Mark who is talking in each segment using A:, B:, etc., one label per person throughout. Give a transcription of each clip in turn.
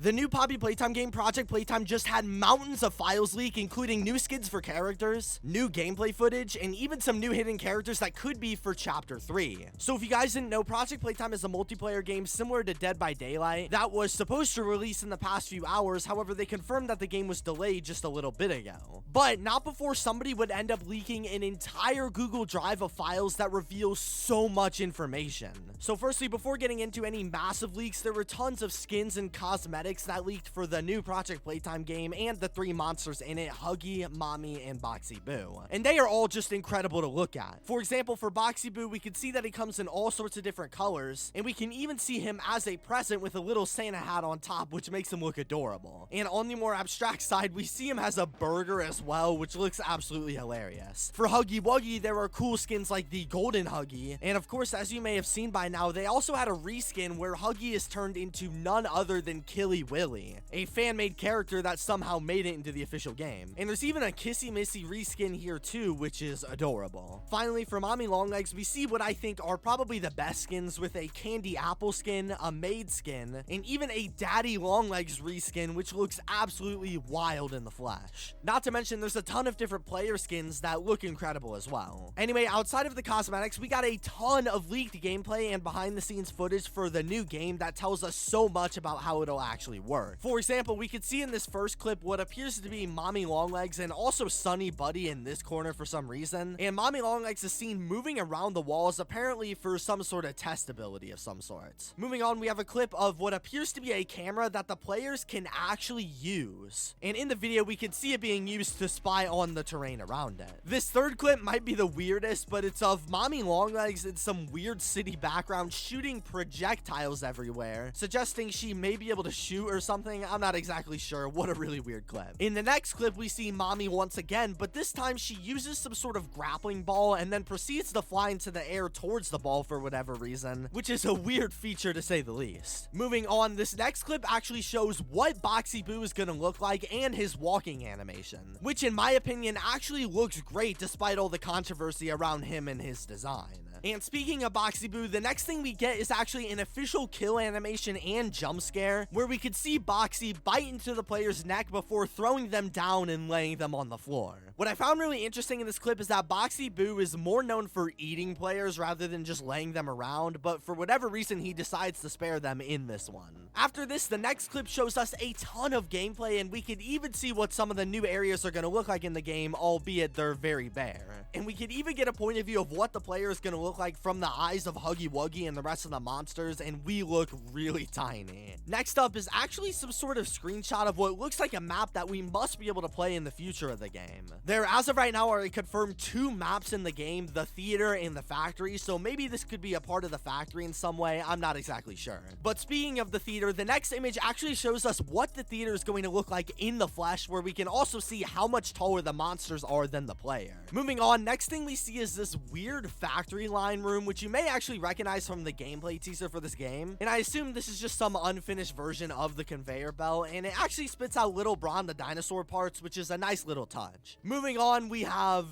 A: The new Poppy Playtime game, Project Playtime, just had mountains of files leak, including new skins for characters, new gameplay footage, and even some new hidden characters that could be for Chapter 3. So if you guys didn't know, Project Playtime is a multiplayer game similar to Dead by Daylight that was supposed to release in the past few hours. However, they confirmed that the game was delayed just a little bit ago. But not before somebody would end up leaking an entire Google Drive of files that reveal so much information. So firstly, before getting into any massive leaks, there were tons of skins and cosmetics that leaked for the new Project Playtime game and the 3 monsters in it, Huggy, Mommy, and Boxy Boo. And they are all just incredible to look at. For example, for Boxy Boo, we can see that he comes in all sorts of different colors, and we can even see him as a present with a little Santa hat on top, which makes him look adorable. And on the more abstract side, we see him as a burger as well, which looks absolutely hilarious. For Huggy Wuggy, there are cool skins like the Golden Huggy, and of course, as you may have seen by now, they also had a reskin where Huggy is turned into none other than Killy Willy, a fan-made character that somehow made it into the official game. And there's even a Kissy Missy reskin here too, which is adorable. Finally, for Mommy Longlegs, we see what I think are probably the best skins, with a Candy Apple skin, a Maid skin, and even a Daddy Longlegs reskin, which looks absolutely wild in the flesh. Not to mention, there's a ton of different player skins that look incredible as well. Anyway, outside of the cosmetics, we got a ton of leaked gameplay and behind the scenes footage for the new game that tells us so much about how it'll actually work. For example, we could see in this first clip what appears to be Mommy Longlegs and also Sunny Buddy in this corner for some reason, and Mommy Longlegs is seen moving around the walls, apparently for some sort of test ability of some sort. Moving on, we have a clip of what appears to be a camera that the players can actually use, and in the video we can see it being used to spy on the terrain around it. This third clip might be the weirdest, but it's of Mommy Longlegs in some weird city background shooting projectiles everywhere, suggesting she may be able to shoot or something. I'm not exactly sure. What a really weird clip. In the next clip, we see Mommy once again, but this time she uses some sort of grappling ball and then proceeds to fly into the air towards the ball for whatever reason, which is a weird feature to say the least. Moving on, this next clip actually shows what Boxy Boo is gonna look like and his walking animation, which in my opinion actually looks great despite all the controversy around him and his design. And speaking of Boxy Boo, the next thing we get is actually an official kill animation and jump scare, where we could see Boxy bite into the player's neck before throwing them down and laying them on the floor. What I found really interesting in this clip is that Boxy Boo is more known for eating players rather than just laying them around, but for whatever reason he decides to spare them in this one. After this, the next clip shows us a ton of gameplay, and we can even see what some of the new areas are going to look like in the game, albeit they're very bare. And we can even get a point of view of what the player is going to look like from the eyes of Huggy Wuggy and the rest of the monsters, and we look really tiny. Next up is actually some sort of screenshot of what looks like a map that we must be able to play in the future of the game. There, as of right now, are confirmed 2 maps in the game, the theater and the factory, so maybe this could be a part of the factory in some way. I'm not exactly sure. But speaking of the theater, the next image actually shows us what the theater is going to look like in the flesh, where we can also see how much taller the monsters are than the player. Moving on, next thing we see is this weird factory line room, which you may actually recognize from the gameplay teaser for this game, and I assume this is just some unfinished version of the conveyor belt, and it actually spits out little Brawn the dinosaur parts, which is a nice little touch. Moving on, we have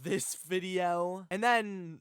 A: this video, and then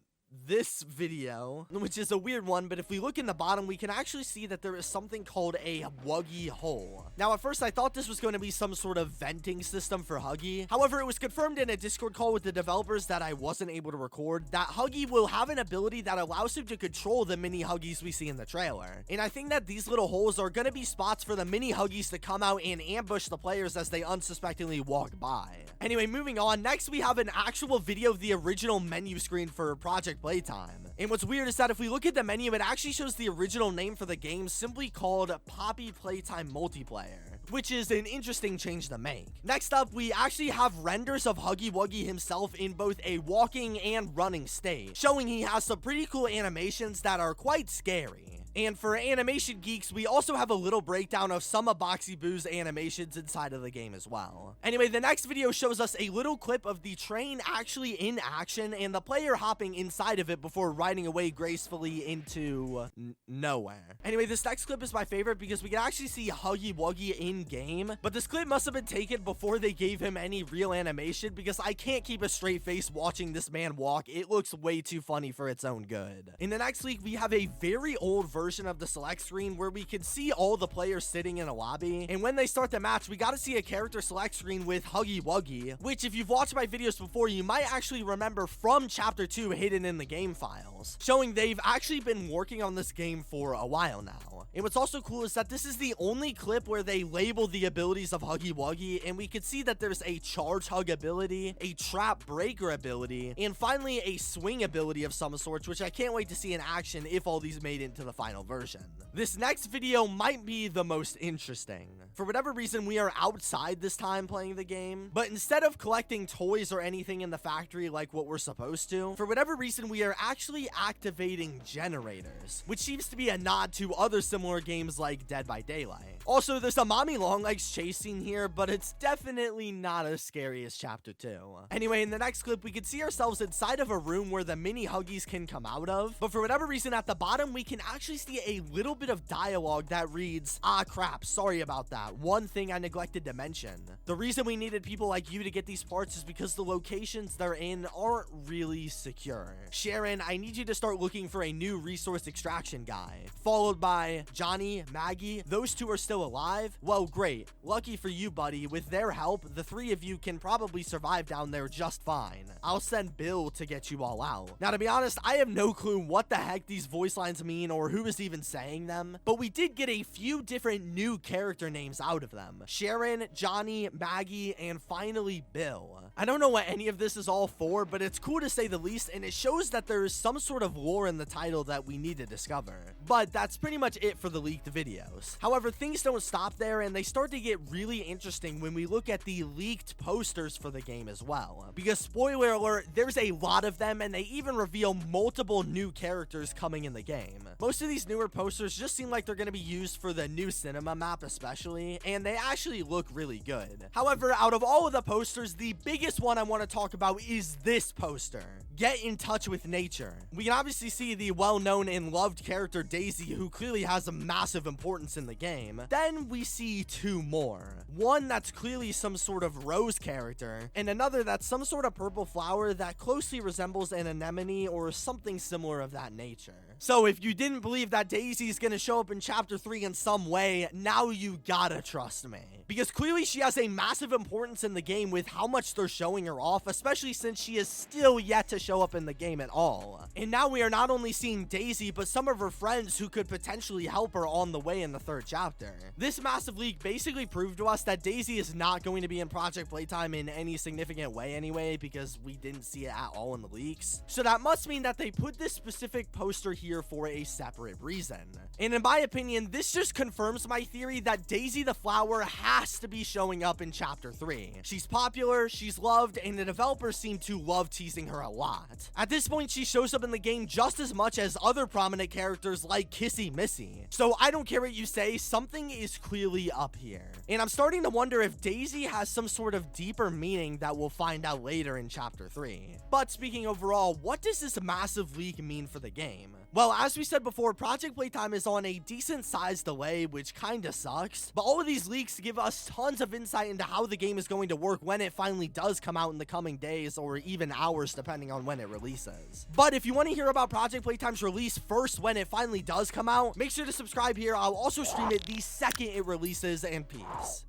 A: this video, which is a weird one, but if we look in the bottom, we can actually see that there is something called a Wuggy hole. Now, at first, I thought this was going to be some sort of venting system for Huggy. However, it was confirmed in a Discord call with the developers that I wasn't able to record that Huggy will have an ability that allows him to control the mini Huggies we see in the trailer. And I think that these little holes are going to be spots for the mini Huggies to come out and ambush the players as they unsuspectingly walk by. Anyway, moving on, next we have an actual video of the original menu screen for Project Playtime. And what's weird is that if we look at the menu, it actually shows the original name for the game, simply called Poppy Playtime Multiplayer, which is an interesting change to make. Next up, we actually have renders of Huggy Wuggy himself in both a walking and running state, showing he has some pretty cool animations that are quite scary. And for animation geeks, we also have a little breakdown of some of Boxy Boo's animations inside of the game as well. Anyway, the next video shows us a little clip of the train actually in action and the player hopping inside of it before riding away gracefully into nowhere. Anyway, this next clip is my favorite because we can actually see Huggy Wuggy in game, but this clip must have been taken before they gave him any real animation because I can't keep a straight face watching this man walk. It looks way too funny for its own good. In the next leak, we have a very old version version of the select screen where we can see all the players sitting in a lobby. And when they start the match, we got to see a character select screen with Huggy Wuggy, which if you've watched my videos before, you might actually remember from chapter 2 hidden in the game files, showing they've actually been working on this game for a while now. And what's also cool is that this is the only clip where they label the abilities of Huggy Wuggy, and we can see that there's a charge hug ability, a trap breaker ability, and finally a swing ability of some sort, which I can't wait to see in action if all these made it into the final version. This next video might be the most interesting. For whatever reason, we are outside this time playing the game, but instead of collecting toys or anything in the factory like what we're supposed to, for whatever reason, we are actually activating generators, which seems to be a nod to other similar games like Dead by Daylight. Also, there's a mommy longlegs chase scene here, but it's definitely not as scary as chapter 2. Anyway, in the next clip, we can see ourselves inside of a room where the mini Huggies can come out of, but for whatever reason, at the bottom, we can actually see a little bit of dialogue that reads, "Ah crap, sorry about that. One thing I neglected to mention. The reason we needed people like you to get these parts is because the locations they're in aren't really secure. Sharon, I need you to start looking for a new resource extraction guy." Followed by Johnny, Maggie, those two are still alive? Well, great. Lucky for you, buddy. With their help, the three of you can probably survive down there just fine. I'll send Bill to get you all out. Now, to be honest, I have no clue what the heck these voice lines mean or who is even saying them, but we did get a few different new character names out of them. Sharon, Johnny, Maggie, and finally Bill. I don't know what any of this is all for, but it's cool to say the least, and it shows that there is some sort of lore in the title that we need to discover. But that's pretty much it for the leaked videos. However, things don't stop there, and they start to get really interesting when we look at the leaked posters for the game as well. Because spoiler alert, there's a lot of them, and they even reveal multiple new characters coming in the game. Most of these newer posters just seem like they're going to be used for the new cinema map especially, and they actually look really good. However, out of all of the posters, the biggest one I want to talk about is this poster. Get in touch with nature. We can obviously see the well-known and loved character Daisy, who clearly has a massive importance in the game. Then we see two more. One that's clearly some sort of rose character, and another that's some sort of purple flower that closely resembles an anemone or something similar of that nature. So if you didn't believe that Daisy is going to show up in chapter 3 in some way, now you gotta trust me. Because clearly she has a massive importance in the game with how much they're showing her off, especially since she is still yet to show up in the game at all. And now we are not only seeing Daisy, but some of her friends who could potentially help her on the way in the 3rd chapter. This massive leak basically proved to us that Daisy is not going to be in Project Playtime in any significant way anyway, because we didn't see it at all in the leaks. So that must mean that they put this specific poster here for a separate reason. And in my opinion, this just confirms my theory that Daisy the Flower has to be showing up in chapter 3. She's popular, she's loved, and the developers seem to love teasing her a lot. At this point, she shows up in the game just as much as other prominent characters like Kissy Missy. So I don't care what you say, something is clearly up here. And I'm starting to wonder if Daisy has some sort of deeper meaning that we'll find out later in chapter 3. But speaking overall, what does this massive leak mean for the game? Well, as we said before, Project Playtime is on a decent sized delay, which kinda sucks, but all of these leaks give us tons of insight into how the game is going to work when it finally does come out in the coming days or even hours depending on when it releases. But if you want to hear about Project Playtime's release first when it finally does come out, make sure to subscribe here. I'll also stream it the second it releases, and peace.